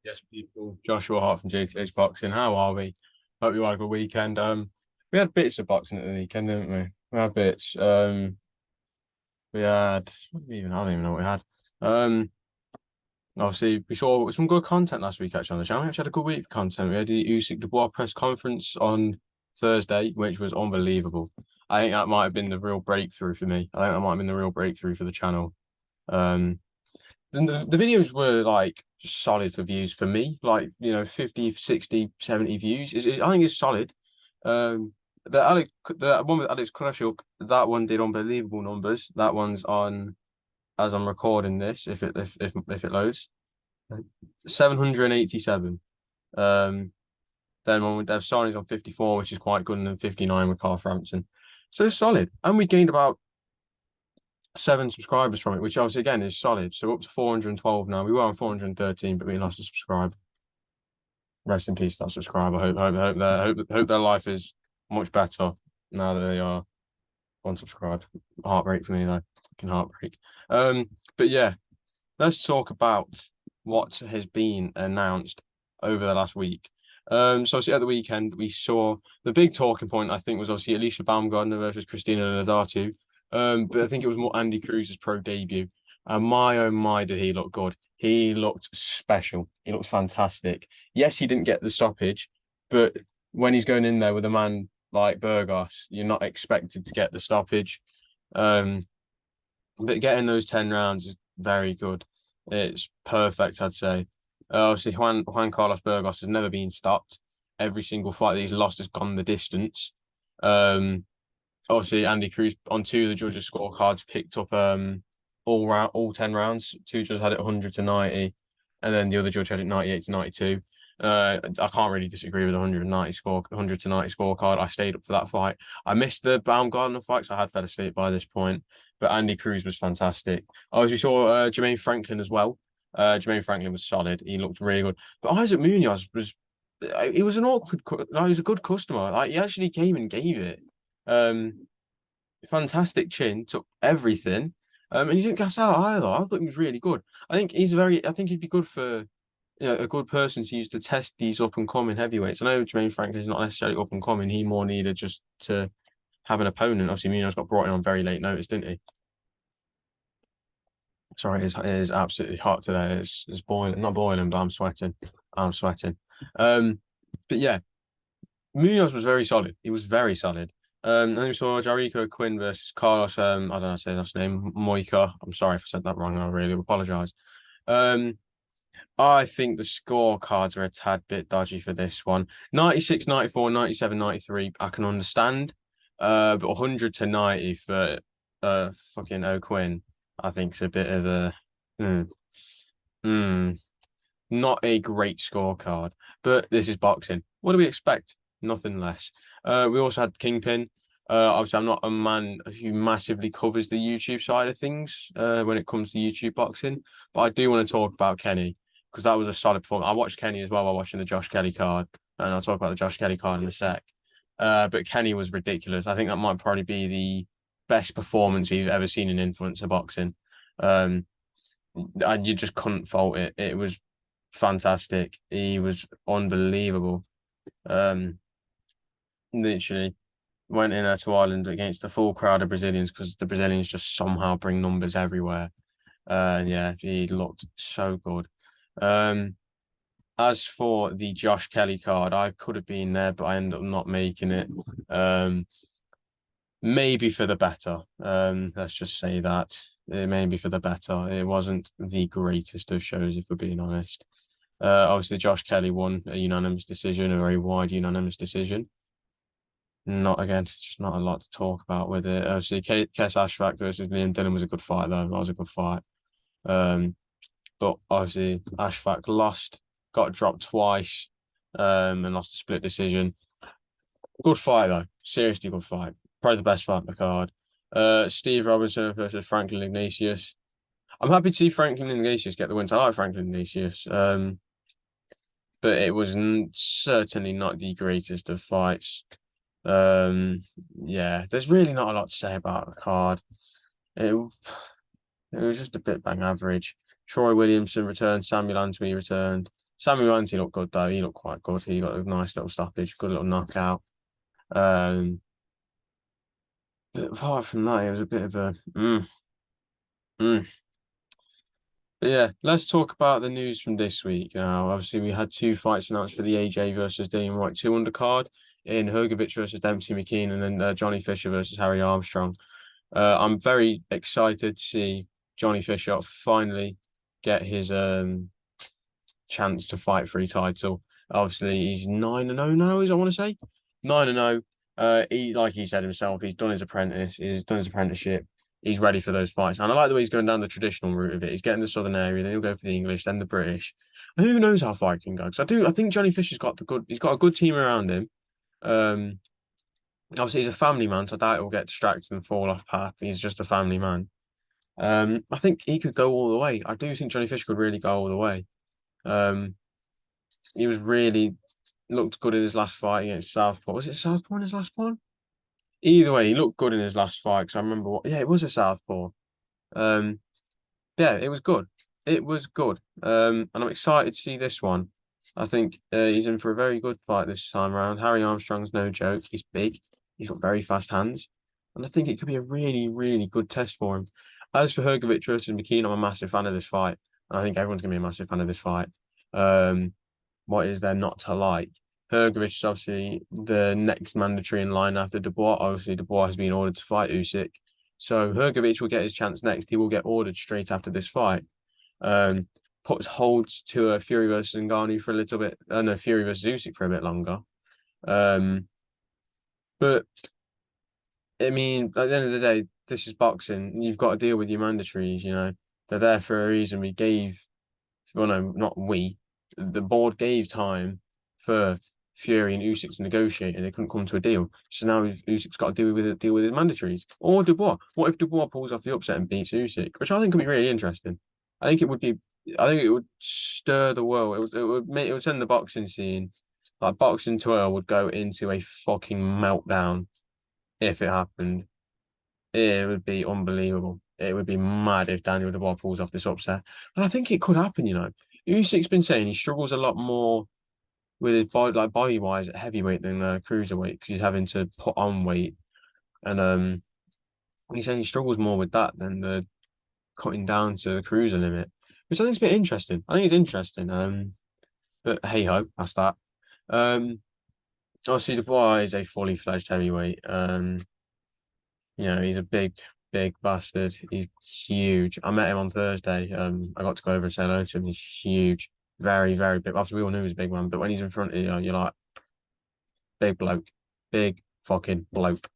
Yes, people. Joshua Hart from GTH Boxing. How are we? Hope you had a good weekend. We had bits of boxing at the weekend, didn't we? We had bits. We had. What did we even? I don't even know what we had. Um, Obviously we saw some good content last week actually on the channel. We actually had a good week of content. We had the Usyk Dubois press conference on Thursday, which was unbelievable. I think that might have been the real breakthrough for me. I think that might have been the real breakthrough for the channel. Um, the videos were like solid for views for me, like 50, 60, 70 views. I think it's solid. Um the one with Alex Krashuk, that one did unbelievable numbers. That one's on as I'm recording this, if it loads. 787. Um then one with Dev Sarni's on 54, which is quite good, and then 59 with Carl Frampton. So it's solid. And we gained about 7 subscribers from it, which obviously again is solid. So up to 412 now. We were on 413, but we lost a subscriber. Rest in peace, that subscriber. Hope their life is much better now that they are unsubscribed. Heartbreak for me though. Fucking heartbreak. But yeah, let's talk about what has been announced over the last week. So obviously at the weekend we saw the big talking point. I think was obviously Alicia Baumgardner versus Christina Nadatu. But I think it was more Andy Cruz's pro debut. And my oh my, did he look good? He looked special. He looked fantastic. Yes, he didn't get the stoppage, but when he's going in there with a man like Burgos, you're not expected to get the stoppage. Um, but getting those 10 rounds is very good. It's perfect, I'd say. Obviously, Juan Carlos Burgos has never been stopped. Every single fight that he's lost has gone the distance. Um, Obviously, Andy Cruz on two of the judges' scorecards picked up all 10 rounds. Two judges had it 100 to 90, and then the other judge had it 98 to 92. I can't really disagree with 100 to 90 scorecard. I stayed up for that fight. I missed the Baumgartner fight, so I had fell asleep by this point. But Andy Cruz was fantastic. As we saw Jermaine Franklin as well. Jermaine Franklin was solid. He looked really good. But Isaac Munoz was he was an awkward. He was a good customer. Like he actually came and gave it. Um, Fantastic chin, took everything. And he didn't gas out either. I thought he was really good. I think he'd be good for a good person to use to test these up and coming heavyweights. I know Jermaine Franklin's not necessarily up and coming. He more needed just to have an opponent. Obviously, Munoz got brought in on very late notice, didn't he? Sorry, it is absolutely hot today. It's boiling, not boiling, but I'm sweating. I'm sweating. Um, but yeah, Munoz was very solid. He was very solid. And then we saw Jericho Quinn versus Carlos. I don't know how to say his name. Moika. I'm sorry if I said that wrong. I really apologize. Um, I think the scorecards are a tad bit dodgy for this one. 96, 94, 97, 93. I can understand. But 100 to 90 for fucking O'Quinn, I think is a bit of a mm, mm, not a great scorecard. But this is boxing. What do we expect? Nothing less. We also had Kingpin. Obviously, I'm not a man who massively covers the YouTube side of things when it comes to YouTube boxing, but I do want to talk about Kenny because that was a solid performance. I watched Kenny as well while watching the Josh Kelly card, and I'll talk about the Josh Kelly card in a sec. But Kenny was ridiculous. I think that might probably be the best performance we've ever seen in influencer boxing. Um, and you just couldn't fault it. It was fantastic. He was unbelievable. Um, Literally went in there to Ireland against a full crowd of Brazilians because the Brazilians just somehow bring numbers everywhere. Yeah, he looked so good. Um, as for the Josh Kelly card, I could have been there, but I ended up not making it. Um, Maybe for the better. Let's just say that. It may be for the better. It wasn't the greatest of shows, if we're being honest. Obviously, Josh Kelly won a unanimous decision, a very wide unanimous decision. Not again, it's just not a lot to talk about with it. Obviously, Kes Ashfaq versus Liam Dillon was a good fight, though. That was a good fight. Um, but obviously, Ashfaq lost, got dropped twice, and lost a split decision. Good fight, though. Seriously good fight. Probably the best fight on the card. Steve Robinson versus Franklin Ignatius. I'm happy to see Franklin Ignatius get the win. I like Franklin Ignatius. But it was certainly not the greatest of fights. Um, yeah, there's really not a lot to say about the card. It, it was just a bit bang average. Troy Williamson returned, Samuel Antwi returned, Sammy Ranty looked good though. He looked quite good. He got a nice little stoppage, good little knockout. Um, but apart from that, it was a bit of a mm. But yeah, let's talk about the news from this week. Now, obviously, we had two fights announced for the AJ versus Dillian Whyte 2 undercard in Hrgovic versus Dempsey McKean, and then Johnny Fisher versus Harry Armstrong. I'm very excited to see Johnny Fisher finally get his chance to fight for a title. Obviously, he's 9-0 now, I want to say 9-0. He, like he said himself, he's done his apprentice, he's done his apprenticeship. He's ready for those fights, and I like the way he's going down the traditional route of it. He's getting the southern area, then he'll go for the English, then the British. And who knows how far he can go? Because I think Johnny Fisher's got the good. He's got a good team around him. Um, Obviously, he's a family man, so I doubt he'll get distracted and fall off path. He's just a family man. I think he could go all the way. I do think Johnny Fisher could really go all the way. Um, he was really looked good in his last fight against Southpaw. Was it Southpaw in his last one? Either way, he looked good in his last fight because I remember what. Yeah, it was a Southpaw. Um, yeah, it was good. It was good. And I'm excited to see this one. I think he's in for a very good fight this time around. Harry Armstrong's no joke. He's big. He's got very fast hands, and I think it could be a really, really good test for him. As for Hrgovic versus McKean, I'm a massive fan of this fight, and I think everyone's gonna be a massive fan of this fight. What is there not to like? Hrgovic is obviously the next mandatory in line after Dubois. Obviously, Dubois has been ordered to fight Usyk. So Hrgovic will get his chance next. He will get ordered straight after this fight. Puts holds to a Fury versus Ngannou for a little bit. No, Fury versus Usyk for a bit longer. But I mean, at the end of the day, this is boxing. You've got to deal with your mandatories. You know, they're there for a reason. We gave, well, no, not we. The board gave time for Fury and Usyk to negotiate, and they couldn't come to a deal. So now Usyk's got to deal with his mandatories. Or Dubois. What if Dubois pulls off the upset and beats Usyk? Which I think could be really interesting. I think it would be. I think it would stir the world. It would send the boxing scene, like boxing twirl, would go into a fucking meltdown if it happened. It would be unbelievable. It would be mad if Daniel Dubois pulls off this upset, and I think it could happen. You know, Usyk's been saying he struggles a lot more with his body, like body wise, at heavyweight than cruiserweight because he's having to put on weight, and he's saying he struggles more with that than the cutting down to the cruiser limit, which I think is a bit interesting. I think it's interesting. But hey ho, that's that. Obviously Dubois is a fully fledged heavyweight. You know, he's a big, big bastard. He's huge. I met him on Thursday. I got to go over and say hello to him. He's huge. Very, very big. Obviously, we all knew he was a big man, but when he's in front of you, you're like, big bloke. Big fucking bloke.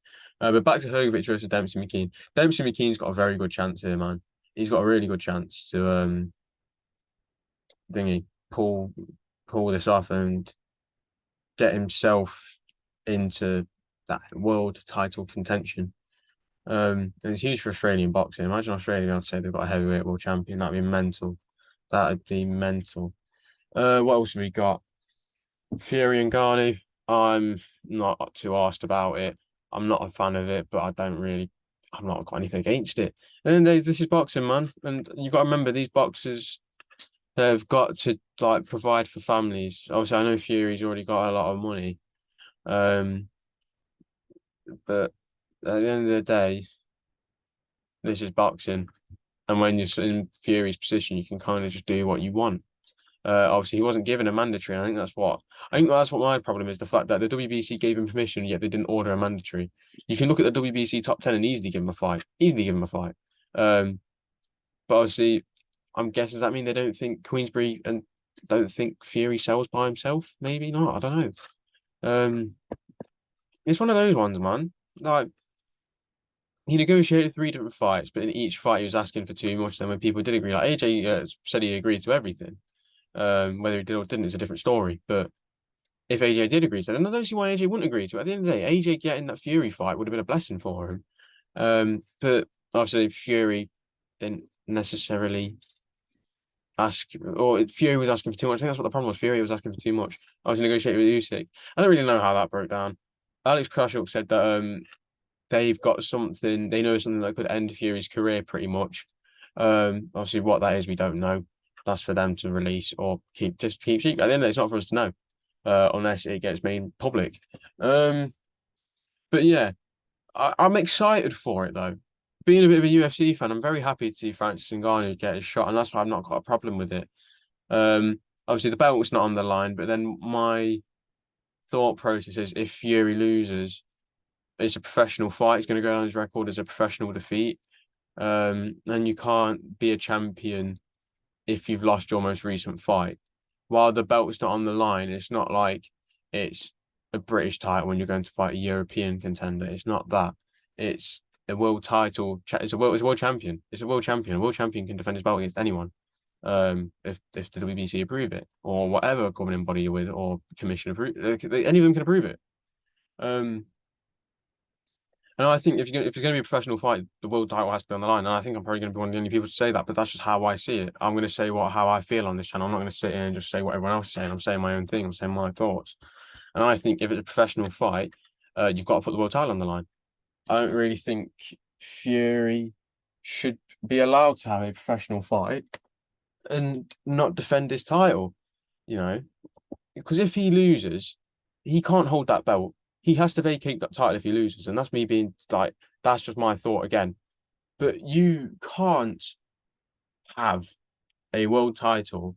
But back to Hrgovic versus Dempsey McKean. Dempsey McKean's got a very good chance here, man. He's got a really good chance to thingy pull this off and get himself into that world title contention. And it's huge for Australian boxing. Imagine Australia being able to say they've got a heavyweight world champion. That'd be mental. That'd be mental. What else have we got? Fury and Ngannou. I'm not too asked about it. I'm not a fan of it, but I've not got anything against it. And this is boxing, man. And you've got to remember these boxers have got to like provide for families. Obviously, I know Fury's already got a lot of money. But at the end of the day, this is boxing. And when you're in Fury's position, you can kind of just do what you want. Obviously, he wasn't given a mandatory. And I think that's what my problem is, the fact that the WBC gave him permission, yet they didn't order a mandatory. You can look at the WBC top 10 and easily give him a fight. Easily give him a fight. But obviously, I'm guessing, does that mean they don't think Queensbury and don't think Fury sells by himself? Maybe not. I don't know. It's one of those ones, man. Like, he negotiated 3 different fights, but in each fight he was asking for too much. Then when people did agree, like AJ said he agreed to everything. Whether he did or didn't is a different story. But if AJ did agree to that, then I don't see why AJ wouldn't agree to it. At the end of the day, AJ getting that Fury fight would have been a blessing for him. But obviously Fury didn't necessarily ask, or Fury was asking for too much. I think that's what the problem was. Fury was asking for too much. I was negotiating with Usyk. I don't really know how that broke down. Alex Krashuk said that they've got something, they know something that could end Fury's career pretty much. Obviously what that is, we don't know. That's for them to release or keep secret. At the end of the day, it's not for us to know, unless it gets made public. But yeah, I'm excited for it though. Being a bit of a UFC fan, I'm very happy to see Francis Ngannou get his shot, and that's why I've not got a problem with it. Obviously the belt was not on the line, but then my thought process is if Fury loses, it's a professional fight. It's going to go on his record as a professional defeat. And you can't be a champion if you've lost your most recent fight. While the belt's not on the line, it's not like it's a British title when you're going to fight a European contender. It's not that. It's a world title. It's a world champion. It's a world champion. A world champion can defend his belt against anyone. If the WBC approve it or whatever governing body you're with or commission approve, any of them can approve it. And I think if it's going to be a professional fight, the world title has to be on the line. And I think I'm probably going to be one of the only people to say that, but that's just how I see it. I'm going to say how I feel on this channel. I'm not going to sit here and just say what everyone else is saying. I'm saying my own thing. I'm saying my thoughts. And I think if it's a professional fight, you've got to put the world title on the line. I don't really think Fury should be allowed to have a professional fight and not defend his title, because if he loses, he can't hold that belt. He has to vacate that title if he loses. And that's me being like, that's just my thought again. But you can't have a world title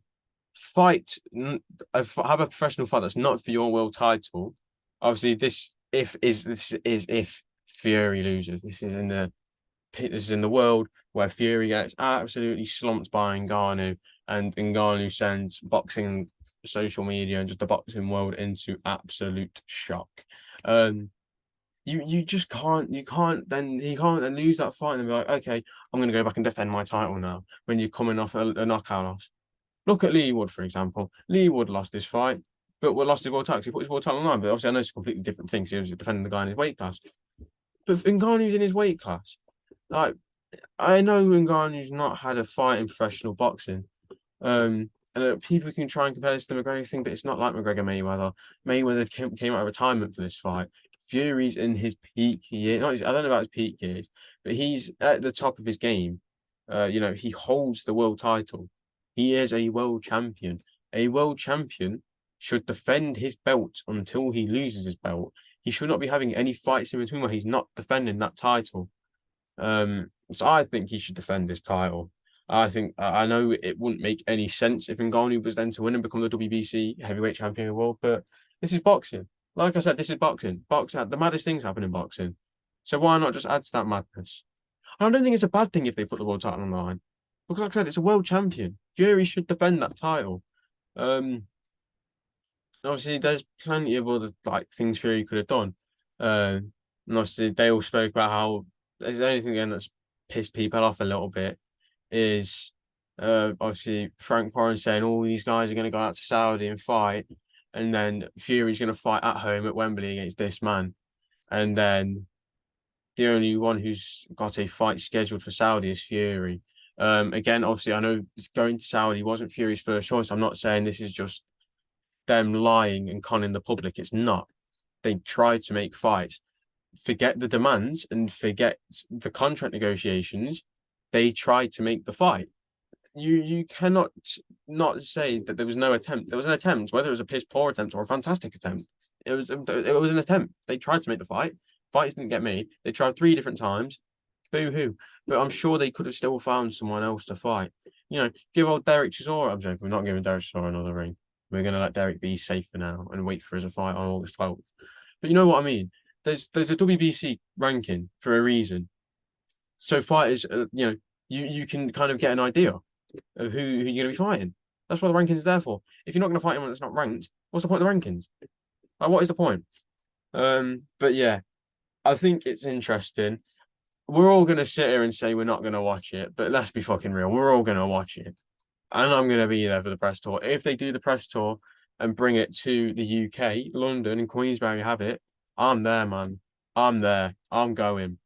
fight, have a professional fight that's not for your world title. Obviously, this is if Fury loses. This is in the world where Fury gets absolutely slumped by Ngannou, and Ngannou sends boxing social media and just the boxing world into absolute shock. You just can't he can't then lose that fight and be like, okay, I'm gonna go back and defend my title now when you're coming off a knockout loss. Look at Lee Wood, for example. Lee Wood lost his fight, but lost his world title. He put his world title on the line, but obviously I know it's a completely different thing. So he was defending the guy in his weight class. But Ngannou's in his weight class. Like, I know Ngannou's not had a fight in professional boxing. And people can try and compare this to the McGregor thing, but it's not like McGregor Mayweather. Mayweather came out of retirement for this fight. Fury's in his peak year. I don't know about his peak years, but he's at the top of his game. He holds the world title. He is a world champion. A world champion should defend his belt until he loses his belt. He should not be having any fights in between where he's not defending that title. So I think he should defend his title. I know it wouldn't make any sense if Ngannou was then to win and become the WBC heavyweight champion of the world, but this is boxing. Like I said, this is boxing. Boxing, the maddest things happen in boxing. So why not just add to that madness? And I don't think it's a bad thing if they put the world title on the line. Because like I said, it's a world champion. Fury should defend that title. Obviously there's plenty of other things Fury could have done. And obviously they all spoke about how there's anything again that's pissed people off a little bit is obviously Frank Warren saying all these guys are going to go out to Saudi and fight, and then Fury's going to fight at home at Wembley against this man, and then the only one who's got a fight scheduled for Saudi is Fury. Again, obviously, I know going to Saudi wasn't Fury's first choice. I'm not saying this is just them lying and conning the public. It's not. They tried to make fights. Forget the demands and forget the contract negotiations. They tried to make the fight. You cannot not say that there was no attempt. There was an attempt, whether it was a piss poor attempt or a fantastic attempt. It was an attempt. They tried to make the fight. Fights didn't get made. They tried 3 different times. Boo hoo. But I'm sure they could have still found someone else to fight. Give old Derek Chisora. I'm joking. We're not giving Derek Chisora another ring. We're going to let Derek be safe for now and wait for his fight on August 12th. But you know what I mean? There's a WBC ranking for a reason. So fighters, you can kind of get an idea of who you're going to be fighting. That's what the rankings is there for. If you're not going to fight anyone that's not ranked, what's the point of the rankings? What is the point? But yeah, I think it's interesting. We're all going to sit here and say we're not going to watch it, but let's be fucking real. We're all going to watch it. And I'm going to be there for the press tour. If they do the press tour and bring it to the UK, London and Queensbury have it, I'm there, man. I'm there. I'm going.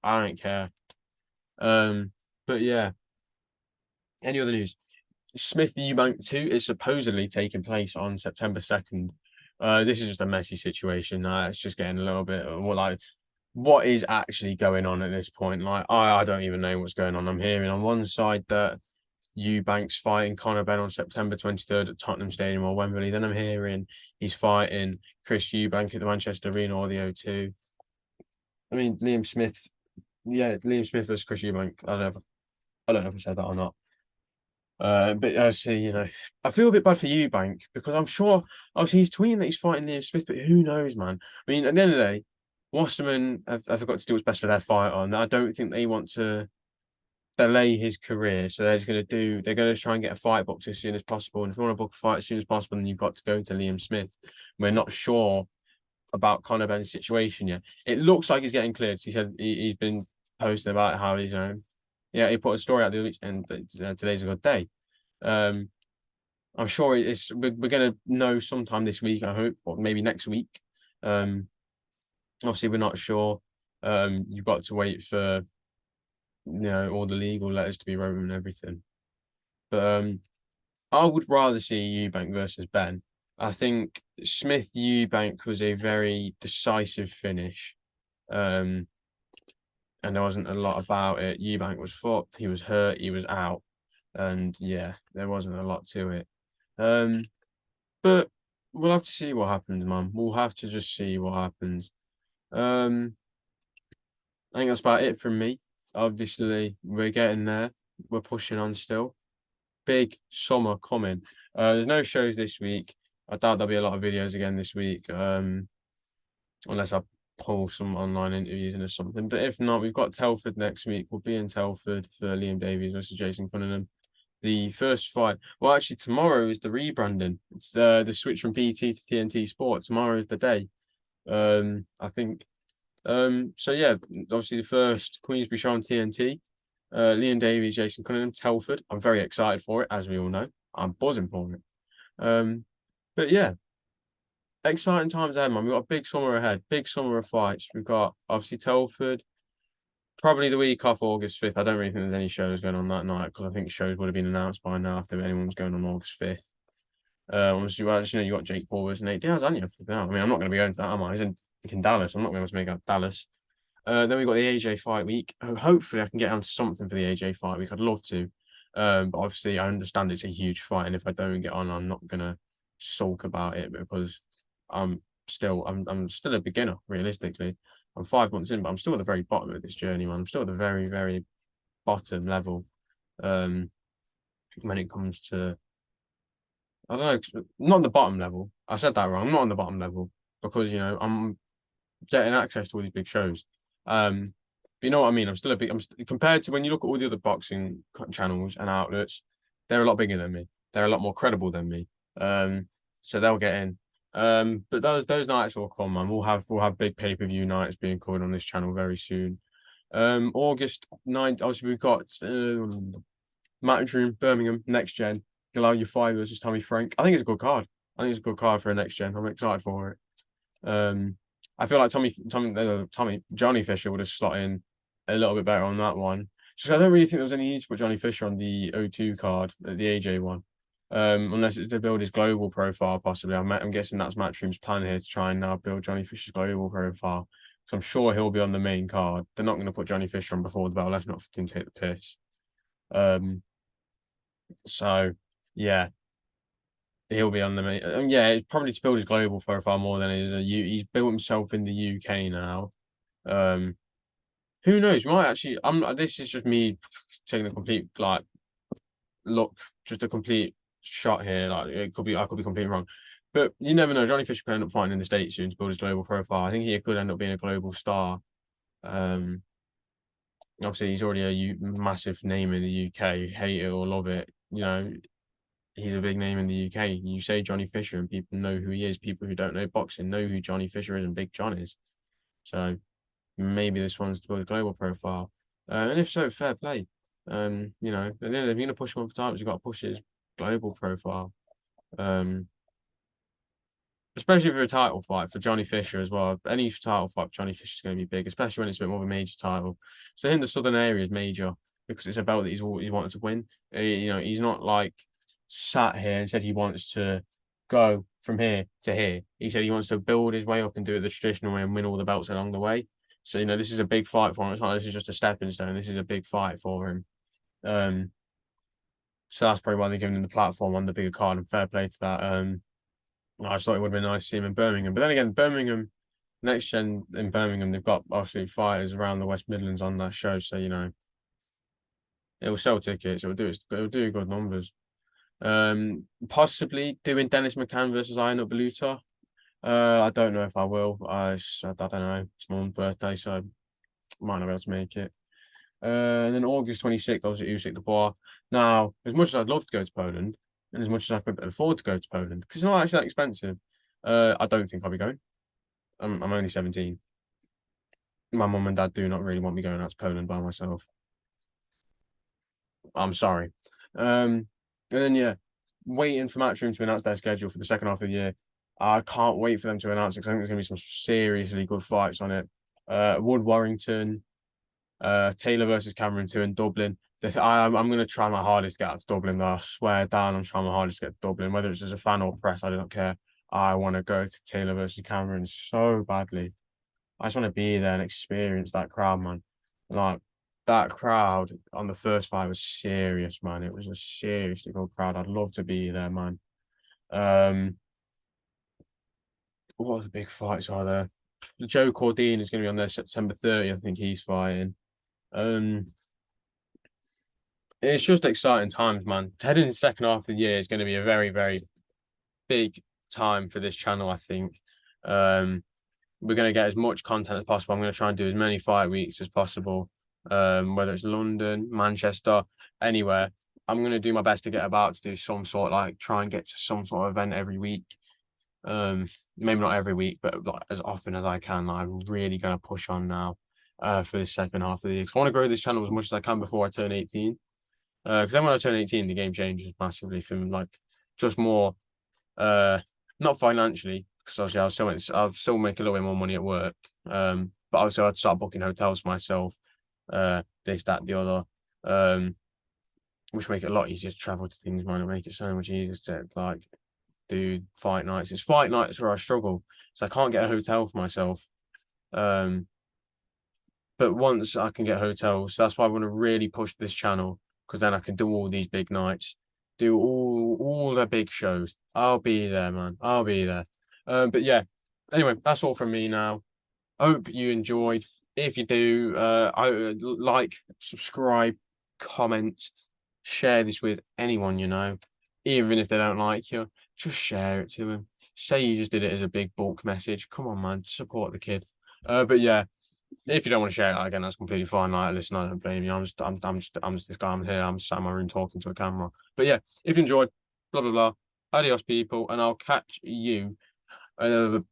I don't care. But yeah. Any other news? Smith Eubank 2 is supposedly taking place on September 2nd. This is just a messy situation. It's just getting a little bit what is actually going on at this point? I don't even know what's going on. I'm hearing on one side that Eubanks fighting Conor Benn on September 23rd at Tottenham Stadium or Wembley. Then I'm hearing he's fighting Chris Eubank at the Manchester Arena or the O2. I mean, Liam Smith. Yeah, Liam Smith versus Chris Eubank. I don't know if I said that or not. But obviously, I feel a bit bad for Eubank because I'm sure, obviously, he's tweeting that he's fighting Liam Smith, but who knows, man? I mean, at the end of the day, Wasserman have got to do what's best for their fighter, and I don't think they want to delay his career. So they're going to try and get a fight booked as soon as possible. And if you want to book a fight as soon as possible, then you've got to go to Liam Smith. We're not sure about Conor Benn's situation yet. It looks like he's getting cleared. He said he's been posting about how he's, he put a story out the other week, and today's a good day. I'm sure we're going to know sometime this week, I hope, or maybe next week. Obviously, we're not sure. You've got to wait for all the legal letters to be written and everything. But I would rather see Eubank versus Ben. I think Smith Eubank was a very decisive finish. And there wasn't a lot about it. Eubank was fucked, he was hurt, he was out. And yeah, there wasn't a lot to it. But we'll have to see what happens, man. We'll have to just see what happens. I think that's about it from me. Obviously, we're getting there. We're pushing on still. Big summer coming. There's no shows this week. I doubt there'll be a lot of videos again this week. Unless I pull some online interviews or something. But if not, we've got Telford next week. We'll be in Telford for Liam Davies versus Jason Cunningham. The first fight. Well, actually, tomorrow is the rebranding. It's the switch from BT to TNT Sport. Tomorrow is the day. I think. So yeah, obviously the first Queensbury show on TNT. Liam Davies, Jason Cunningham, Telford. I'm very excited for it, as we all know. I'm buzzing for it. But yeah, exciting times ahead, man. We've got a big summer ahead, big summer of fights. We've got obviously Telford, probably the week off August 5th. I don't really think there's any shows going on that night because I think shows would have been announced by now if anyone was going on August 5th. Obviously, you got Jake Paul versus Nate Diaz, haven't you? I mean, I'm not going to be going to that, am I? He's in Dallas. I'm not going to make out Dallas. Then we've got the AJ fight week. Hopefully, I can get onto something for the AJ fight week. I'd love to. But obviously, I understand it's a huge fight. And if I don't get on, I'm not going to sulk about it because I'm still a beginner, realistically. I'm 5 months in, but I'm still at the very bottom of this journey, man. I'm still at the very, very bottom level when it comes to, I don't know, not the bottom level. I said that wrong. I'm not on the bottom level because, I'm getting access to all these big shows. But you know what I mean? Compared to when you look at all the other boxing channels and outlets, they're a lot bigger than me. They're a lot more credible than me. So they'll get in. But those nights will come, man. We'll have big pay-per-view nights being covered on this channel very soon. August 9th, obviously we've got Matchroom, Birmingham, Next Gen. Allow your five versus Tommy Frank. I think it's a good card. I think it's a good card for a Next Gen. I'm excited for it. I feel like Johnny Fisher would have slotted in a little bit better on that one. Just I don't really think there was any need to put Johnny Fisher on the O2 card, the AJ one. Unless it's to build his global profile, possibly. I'm guessing that's Matchroom's plan here to try and now build Johnny Fisher's global profile. So I'm sure he'll be on the main card. They're not going to put Johnny Fisher on before the bell. Let's not fucking take the piss. So yeah, he'll be on the main. Yeah, it's probably to build his global profile more than it is he's built himself in the UK now. Who knows? Might actually. This is just me taking a complete just a complete shot here. Like I could be completely wrong, but you never know. Johnny Fisher could end up fighting in the States soon to build his global profile. I think he could end up being a global star. Obviously he's already a massive name in the UK. Hate it or love it, he's a big name in the UK. You say Johnny Fisher and people know who he is. People who don't know boxing know who Johnny Fisher is and Big John is. So maybe this one's to build a global profile. And if so, fair play. If you're going to push one for titles, you've got to push his global profile. Especially for a title fight for Johnny Fisher as well. Any title fight for Johnny Fisher is going to be big, especially when it's a bit more of a major title. So in the Southern area is major because it's a belt that he's wanted to win. He's not like sat here and said he wants to go from here to here. He said he wants to build his way up and do it the traditional way and win all the belts along the way. So, this is a big fight for him. It's not this is just a stepping stone. This is a big fight for him. So that's probably why they're giving him the platform on the bigger card, and fair play to that. I just thought it would have been nice to see him in Birmingham. But then again, Birmingham, next gen in Birmingham, they've got obviously fighters around the West Midlands on that show. So, it will sell tickets. It'll do good numbers. Possibly doing Dennis McCann versus Ian Baluta. I don't know if I will. I don't know. It's my mum's birthday, so I might not be able to make it. And then August 26th, obviously Usyk the Bois. Now, as much as I'd love to go to Poland, and as much as I could afford to go to Poland, because it's not actually that expensive, I don't think I'll be going. I'm only 17. My mum and dad do not really want me going out to Poland by myself. I'm sorry. And then yeah, waiting for Matchroom to announce their schedule for the second half of the year. I can't wait for them to announce it because I think there's going to be some seriously good fights on it. Wood Warrington, Taylor versus Cameron 2 in Dublin. I'm going to try my hardest to get out to Dublin, though. I swear down, I'm trying my hardest to get to Dublin, whether it's as a fan or press, I don't care. I want to go to Taylor versus Cameron so badly. I just want to be there and experience that crowd, man. Like, that crowd on the first fight was serious, man. It was a seriously good crowd. I'd love to be there, man. What was the big fights are there? Joe Cordine is going to be on there September 30th. I think he's fighting. It's just exciting times, man. Heading into the second half of the year is going to be a very, very big time for this channel, I think. We're going to get as much content as possible. I'm going to try and do as many fight weeks as possible, whether it's London, Manchester, anywhere. I'm going to do my best to get about to do some sort, like try and get to some sort of event every week. Maybe not every week, but like as often as I can. I'm really going to push on now for this second half of the year. I want to grow this channel as much as I can before I turn 18. Because then when I turn 18, the game changes massively for me, like just more, not financially, because obviously I'll still make a little bit more money at work. But also I'd start booking hotels for myself, this, that, the other, which make it a lot easier to travel to things, man. It make it so much easier to like do fight nights. It's fight nights where I struggle, so I can't get a hotel for myself. But once I can get hotels, that's why I want to really push this channel, because then I can do all these big nights, do all the big shows. I'll be there, man. I'll be there. But yeah, anyway, that's all from me now. Hope you enjoyed. If you do, like, subscribe, comment, share this with anyone you know, even if they don't like you. Just share it to them. Say you just did it as a big bulk message. Come on, man, support the kid. But yeah, if you don't want to share it again, that's completely fine. Like, listen, I don't blame you. I'm just this guy. I'm here. I'm sat in my room talking to a camera. But yeah, if you enjoyed, blah blah blah. Adios, people, and I'll catch you.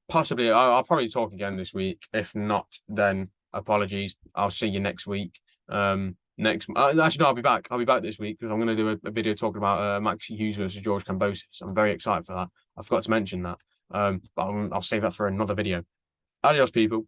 Possibly, I'll probably talk again this week. If not, then apologies. I'll see you next week. Actually, no, I'll be back. I'll be back this week because I'm going to do a video talking about Maxi Hughes versus George Kambosos. I'm very excited for that. I forgot to mention that. But I'll save that for another video. Adios, people.